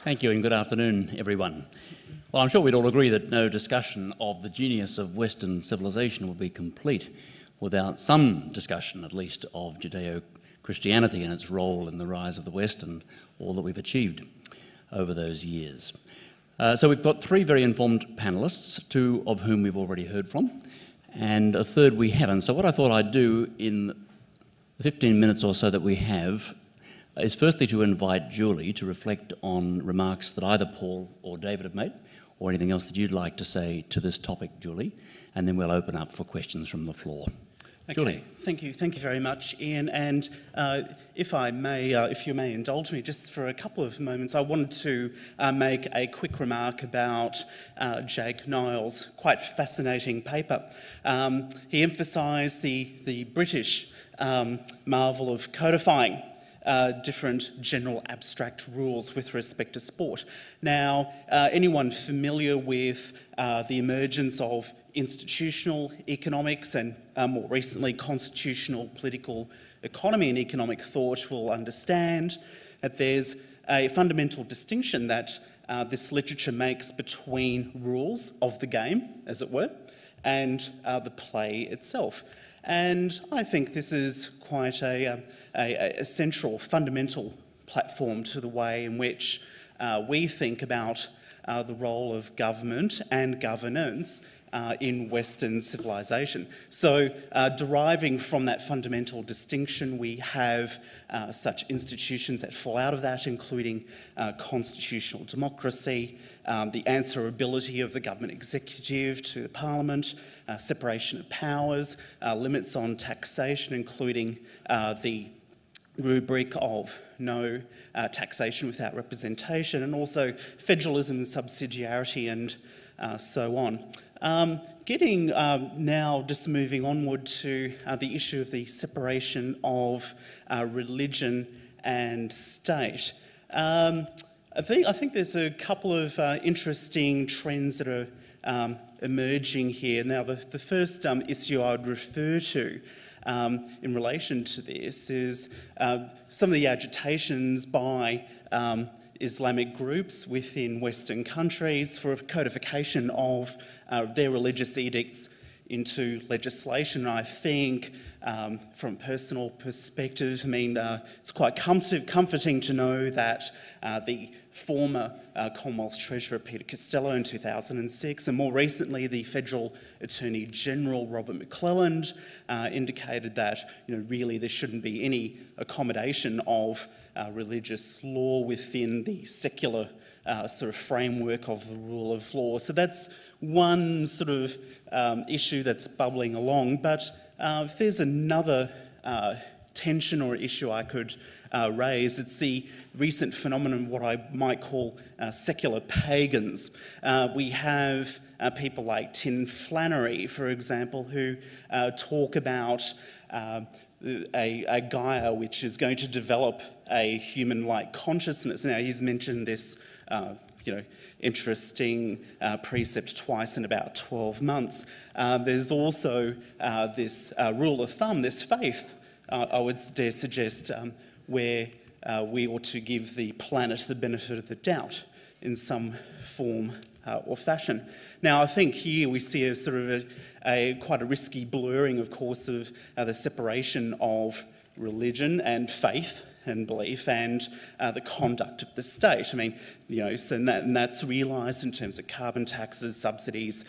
Thank you and good afternoon, everyone. Well, I'm sure we'd all agree that no discussion of the genius of Western civilization would be complete without some discussion, at least, of Judeo-Christianity and its role in the rise of the West and all that we've achieved over those years. So we've got three very informed panellists, two of whom we've already heard from, and a third we haven't. So what I thought I'd do in the 15 minutes or so that we have is firstly to invite Julie to reflect on remarks that either Paul or David have made, or anything else that you'd like to say to this topic, Julie, and then we'll open up for questions from the floor. Okay. Julie. Thank you very much, Ian. And if you may indulge me just for a couple of moments, I wanted to make a quick remark about Jake Niles' quite fascinating paper. He emphasised the British marvel of codifying different general abstract rules with respect to sport. Now, anyone familiar with the emergence of institutional economics and more recently constitutional political economy and economic thought will understand that there's a fundamental distinction that this literature makes between rules of the game, as it were, and the play itself. And I think this is quite a central, fundamental platform to the way in which we think about the role of government and governance in Western civilization. So deriving from that fundamental distinction, we have such institutions that fall out of that, including constitutional democracy, the answerability of the government executive to the parliament, separation of powers, limits on taxation, including the rubric of no taxation without representation, and also federalism and subsidiarity and so on. Now just moving onward to the issue of the separation of religion and state. I think there's a couple of interesting trends that are emerging here. Now, the first issue I would refer to in relation to this is some of the agitations by Islamic groups within Western countries for codification of their religious edicts into legislation. I think from a personal perspective, it's quite comforting to know that the former Commonwealth Treasurer Peter Costello in 2006 and more recently the Federal Attorney General Robert McClelland indicated that really there shouldn't be any accommodation of religious law within the secular sort of framework of the rule of law. So that's one sort of issue that's bubbling along. But if there's another tension or issue I could raise, it's the recent phenomenon of what I might call secular pagans. We have people like Tim Flannery, for example, who talk about a Gaia which is going to develop a human-like consciousness. Now, he's mentioned this interesting precept twice in about 12 months. There's also this rule of thumb, this faith, I would dare suggest, where we ought to give the planet the benefit of the doubt in some form or fashion. Now, I think here we see a sort of quite a risky blurring, of course, of the separation of religion and faith and belief and the conduct of the state. And that's realised in terms of carbon taxes, subsidies,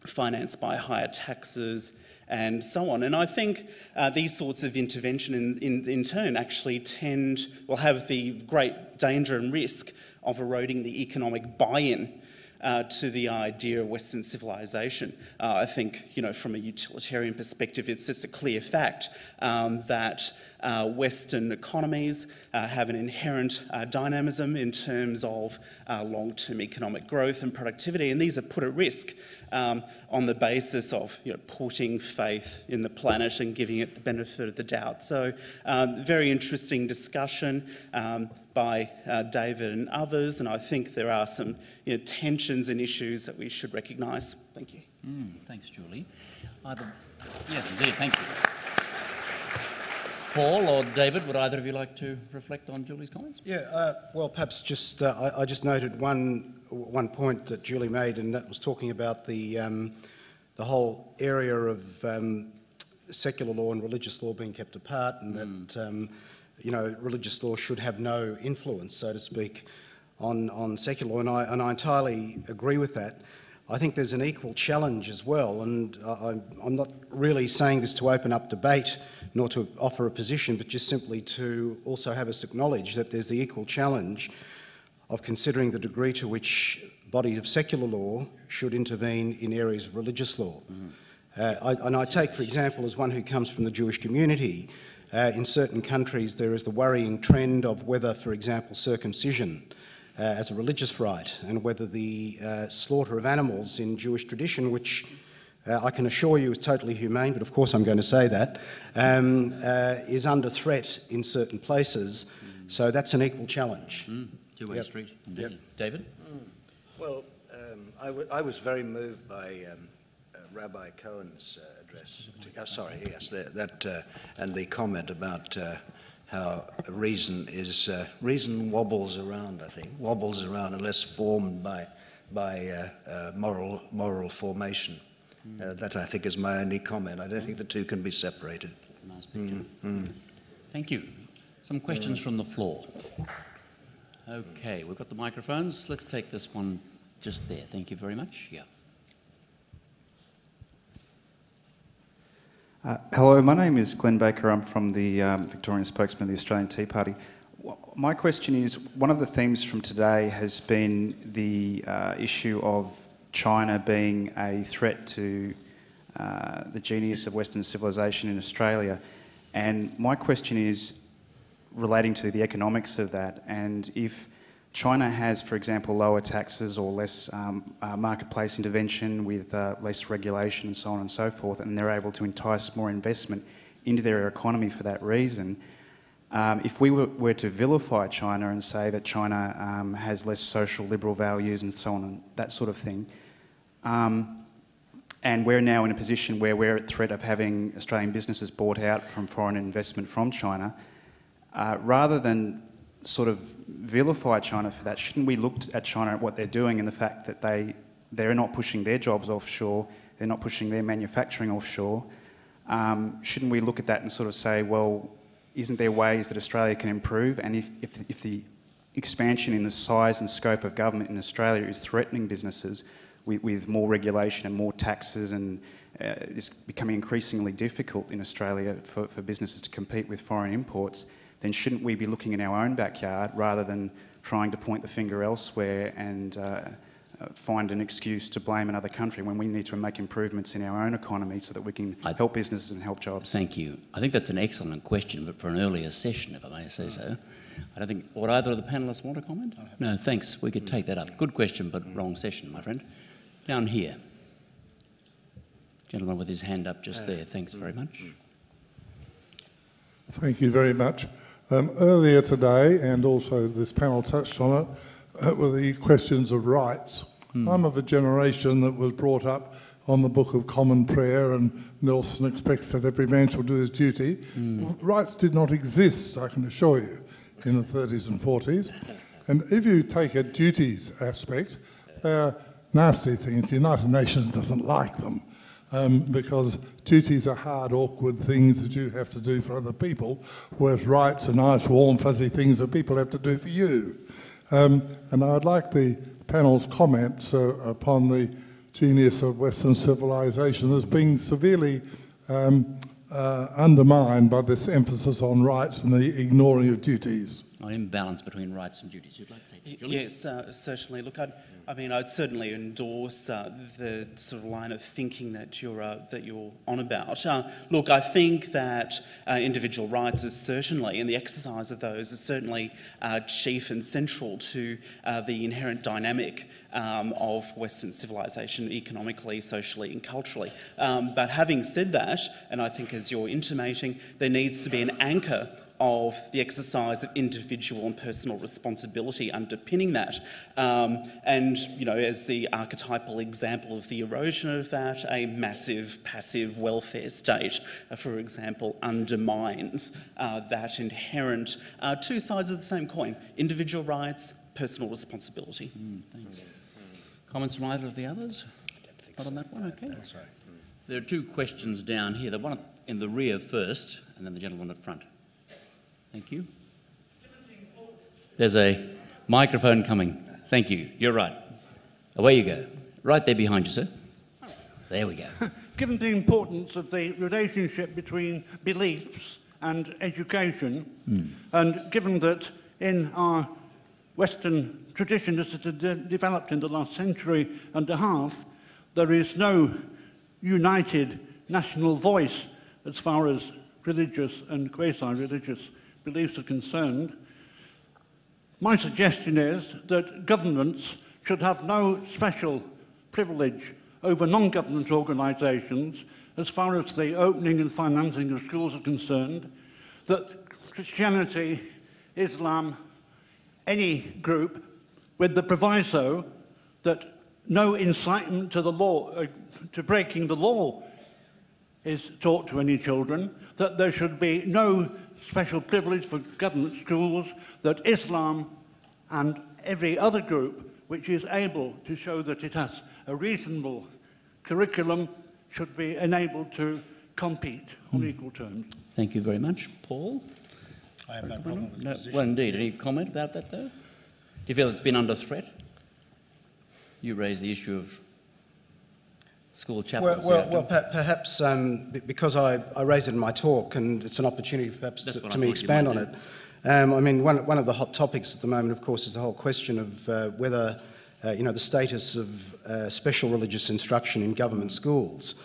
financed by higher taxes, and so on. And I think these sorts of intervention in turn actually have the great danger and risk of eroding the economic buy-in to the idea of Western civilization. I think, from a utilitarian perspective, it's just a clear fact that Western economies have an inherent dynamism in terms of long-term economic growth and productivity, and these are put at risk on the basis of putting faith in the planet and giving it the benefit of the doubt. So, very interesting discussion by David and others, and I think there are some tensions and issues that we should recognise. Thank you. Thanks, Julie. Yes, indeed, thank you. Paul or David, would either of you like to reflect on Julie's comments? Yeah, well, perhaps just I just noted one point that Julie made, and that was talking about the whole area of secular law and religious law being kept apart, and that you know, religious law should have no influence, so to speak, on secular law, and I entirely agree with that. I think there's an equal challenge as well, and I'm not really saying this to open up debate nor to offer a position, but just simply to also have us acknowledge that there's the equal challenge of considering the degree to which bodies of secular law should intervene in areas of religious law. And I take, for example, as one who comes from the Jewish community, in certain countries there is the worrying trend of whether, for example, circumcision as a religious rite, and whether the slaughter of animals in Jewish tradition, which I can assure you is totally humane, but of course I'm going to say that, is under threat in certain places. So that's an equal challenge. Two-way street, indeed. Yep. David? Well, I was very moved by Rabbi Cohen's address. And the comment about how reason wobbles around, I think, unless formed by moral formation. That, I think, is my only comment. I don't think the two can be separated. That's a nice picture. Thank you. Some questions from the floor. Okay, we've got the microphones. Let's take this one just there. Thank you very much. Yeah. Hello, my name is Glenn Baker. I'm from the Victorian spokesman of the Australian Tea Party. My question is, one of the themes from today has been the issue of China being a threat to the genius of Western civilization in Australia. And my question is relating to the economics of that, and if China has, for example, lower taxes or less marketplace intervention with less regulation and so on and so forth, and they're able to entice more investment into their economy for that reason. If we were to vilify China and say that China has less social liberal values and so on and that sort of thing, and we're now in a position where we're at threat of having Australian businesses bought out from foreign investment from China, rather than sort of vilify China for that, shouldn't we look at China at what they're doing and the fact that they're not pushing their jobs offshore, they're not pushing their manufacturing offshore? Shouldn't we look at that and sort of say, well, isn't there ways that Australia can improve? And if the expansion in the size and scope of government in Australia is threatening businesses with more regulation and more taxes, and it's becoming increasingly difficult in Australia for businesses to compete with foreign imports, then shouldn't we be looking in our own backyard rather than trying to point the finger elsewhere and find an excuse to blame another country when we need to make improvements in our own economy so that we can help businesses and help jobs? Thank you. I think that's an excellent question, but for an earlier session, if I may say so. I don't think, would either of the panellists want to comment? No, thanks. We could take that up. Good question, but wrong session, my friend. Down here. Gentleman with his hand up just there. Thanks very much. Thank you very much. Earlier today, and also this panel touched on it, were the questions of rights. I'm of a generation that was brought up on the Book of Common Prayer, and Nelson expects that every man shall do his duty. Rights did not exist, I can assure you, in the 30s and 40s. And if you take a duties aspect, they're nasty things. The United Nations doesn't like them. Because duties are hard, awkward things that you have to do for other people, whereas rights are nice, warm, fuzzy things that people have to do for you. And I'd like the panel's comments upon the genius of Western civilization as being severely undermined by this emphasis on rights and the ignoring of duties. An imbalance between rights and duties. You'd like to take that, Julie? Yes, certainly. Look, I'd certainly endorse the sort of line of thinking that you're on about. Look, I think that individual rights is certainly, and the exercise of those is certainly chief and central to the inherent dynamic of Western civilization, economically, socially, and culturally. But having said that, and I think as you're intimating, there needs to be an anchor of the exercise of individual and personal responsibility underpinning that. And, you know, as the archetypal example of the erosion of that, a massive passive welfare state, for example, undermines that inherent two sides of the same coin, individual rights, personal responsibility. Thanks. Comments from either of the others? Not on that one, okay. Sorry. There are two questions down here. The one in the rear first, and then the gentleman up front. Thank you. There's a microphone coming. Thank you. You're right. Away you go. Right there behind you, sir. There we go. Given the importance of the relationship between beliefs and education, and given that in our Western tradition as it had developed in the last century and a half, there is no united national voice as far as religious and quasi-religious beliefs are concerned. My suggestion is that governments should have no special privilege over non-government organisations as far as the opening and financing of schools are concerned, that Christianity, Islam, any group, with the proviso that no incitement to the law, to breaking the law is taught to any children, that there should be no special privilege for government schools, that Islam and every other group which is able to show that it has a reasonable curriculum should be enabled to compete on equal terms. Thank you very much. Paul? I have no problem with the position. Well, indeed. Any comment about that, though? Do you feel it's been under threat? You raised the issue of school chaplains. Perhaps because I raised it in my talk, and it's an opportunity perhaps to me expand on it. I mean, one of the hot topics at the moment, of course, is the whole question of whether, the status of special religious instruction in government schools.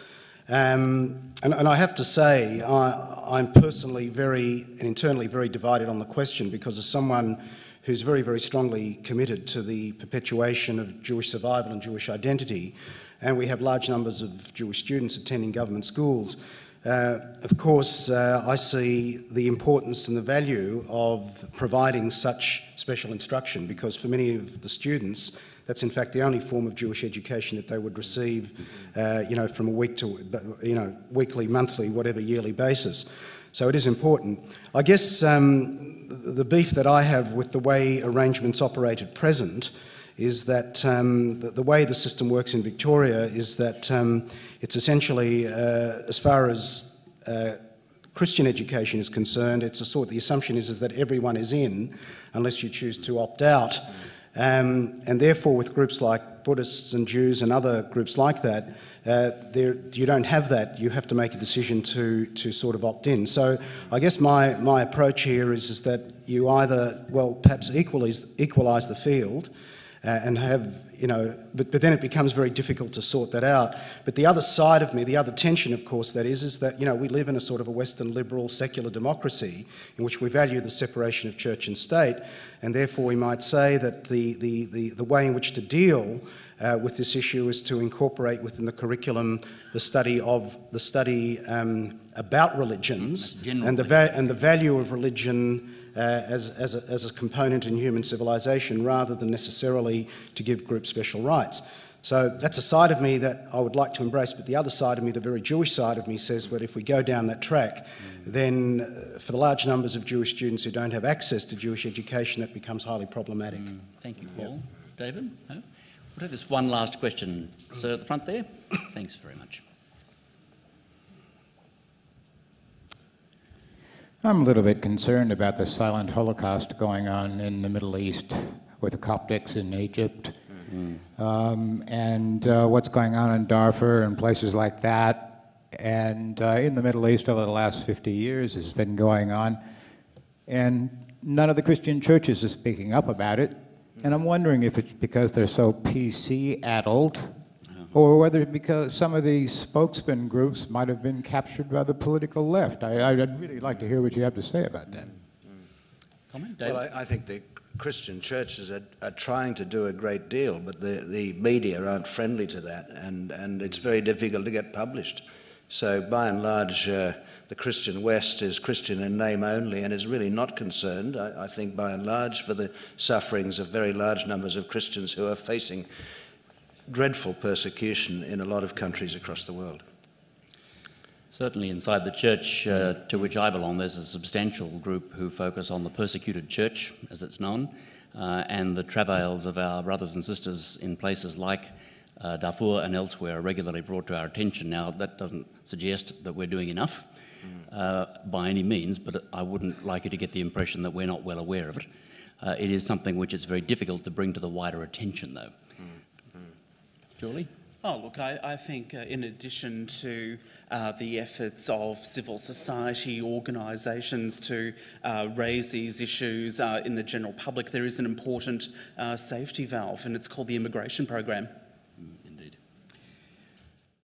And I have to say, I'm personally and internally very divided on the question, because as someone who's very, very strongly committed to the perpetuation of Jewish survival and Jewish identity, and we have large numbers of Jewish students attending government schools, of course, I see the importance and the value of providing such special instruction, because for many of the students, that's in fact the only form of Jewish education that they would receive, from a week to, weekly, monthly, whatever yearly basis. So it is important. I guess the beef that I have with the way arrangements operate at present is that the way the system works in Victoria is that it's essentially, as far as Christian education is concerned, the assumption is that everyone is in unless you choose to opt out. And therefore, with groups like Buddhists and Jews and other groups like that, you don't have that. You have to make a decision to sort of opt in. So I guess my approach here is that you either, perhaps equalise the field and have, but then it becomes very difficult to sort that out. But the other side of me, the other tension, of course, that is that, we live in a sort of a Western liberal secular democracy in which we value the separation of church and state, and therefore we might say that the way in which to deal with this issue is to incorporate within the curriculum the study about religions and the value of religion as a component in human civilization, rather than necessarily to give groups special rights. So that's a side of me that I would like to embrace, but the other side of me, the very Jewish side of me, says that if we go down that track, then for the large numbers of Jewish students who don't have access to Jewish education, that becomes highly problematic. Thank you, Paul. David? No? We'll take this one last question. Sir, at the front there. Thanks very much. I'm a little bit concerned about the silent Holocaust going on in the Middle East with the Coptics in Egypt, and what's going on in Darfur and places like that. And in the Middle East over the last 50 years has been going on, and none of the Christian churches are speaking up about it. And I'm wondering if it's because they're so PC-addled, or whether because some of these spokesman groups might have been captured by the political left. I'd really like to hear what you have to say about that. Comment, David? Well, I think the Christian churches are trying to do a great deal, but the media aren't friendly to that, and it's very difficult to get published. So by and large, the Christian West is Christian in name only and is really not concerned, I think, by and large, for the sufferings of very large numbers of Christians who are facing dreadful persecution in a lot of countries across the world. Certainly inside the church to which I belong, there's a substantial group who focus on the persecuted church, as it's known, and the travails of our brothers and sisters in places like Darfur and elsewhere are regularly brought to our attention. Now, that doesn't suggest that we're doing enough by any means, but I wouldn't like you to get the impression that we're not well aware of it. It is something which is very difficult to bring to the wider attention, though. Julie? Oh, look, I think in addition to the efforts of civil society organisations to raise these issues in the general public, there is an important safety valve, and it's called the immigration program.